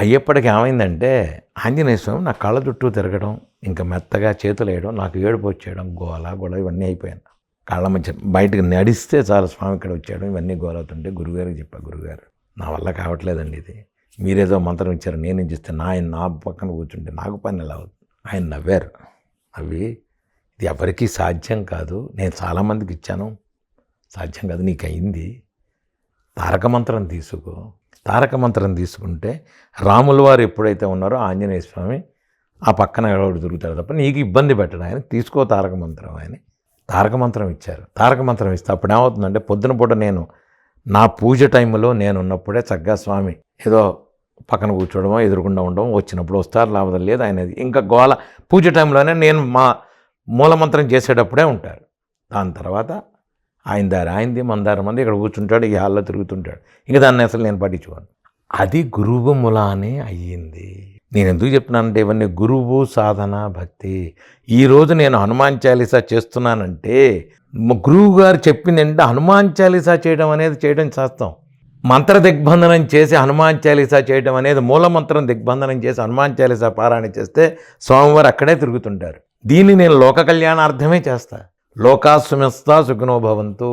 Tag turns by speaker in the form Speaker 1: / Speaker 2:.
Speaker 1: అయ్యేప్పటికి ఏమైందంటే ఆంజనేయ స్వామి నా కళ్ళ చుట్టూ తిరగడం, ఇంకా మెత్తగా చేతులు వేయడం, నాకు ఏడుపు వచ్చేయడం, గోల ఇవన్నీ అయిపోయాను. కళ్ళ మధ్య బయటకు నడిస్తే చాలు స్వామి ఇక్కడ వచ్చాడు, ఇవన్నీ గోలవుతుంటే గురుగారికి చెప్పా, గురుగారు నా వల్ల కావట్లేదండి ఇది, మీరేదో మంత్రం ఇచ్చారు, నేను ఇస్తే నా పక్కన కూర్చుంటే నాకు పని ఎలా అవుతుంది. ఆయన నవ్వారు. అవి ఇది ఎవరికీ సాధ్యం కాదు, నేను చాలామందికి ఇచ్చాను, సాధ్యం కాదు, నీకు అయింది. తారక మంత్రం తీసుకో. తారక మంత్రం తీసుకుంటే రాముల వారు ఎప్పుడైతే ఉన్నారో ఆంజనేయ స్వామి ఆ పక్కన ఎవడు దొరుకుతాడు తప్ప నీకు ఇబ్బంది పెట్టడం. ఆయన తీసుకో తారక మంత్రం అని తారక మంత్రం ఇచ్చారు. తారక మంత్రం ఇస్తే అప్పుడు ఏమవుతుందంటే పొద్దున పూట నేను నా పూజ టైంలో నేను ఉన్నప్పుడే చక్కగా స్వామి ఏదో పక్కన కూర్చోవడమో ఎదురుకుండా ఉండడం, వచ్చినప్పుడు వస్తారు లేకపోతే లేదు. ఆయన ఇంకా గోల పూజ టైంలోనే నేను మా మూలమంత్రం చేసేటప్పుడే ఉంటారు. దాని తర్వాత ఆయన దారి ఆయనది, మన దారి మంది, ఇక్కడ కూర్చుంటాడు, ఈ హాల్లో తిరుగుతుంటాడు. ఇంకా దాన్ని అసలు నేను పట్టించుకోను. అది గురువు మూలానే అయ్యింది. నేను ఎందుకు చెప్తున్నానంటే ఇవన్నీ గురువు సాధన భక్తి. ఈరోజు నేను హనుమాన్ చాలీసా చేస్తున్నానంటే గురువు గారు చెప్పింది ఏంటంటే హనుమాన్ చాలీసా చేయడం అనేది చేయడం శాస్త్రం. మంత్ర దిగ్బంధనం చేసి హనుమాన్ చాలీసా చేయడం అనేది మూలమంత్రం దిగ్బంధనం చేసి హనుమాన్ చాలీసా పారాయణ చేస్తే స్వామివారు అక్కడే తిరుగుతుంటారు. దీన్ని నేను లోక కళ్యాణార్థమే చేస్తా. లోకా సమస్తా సుఖినో భవంతు.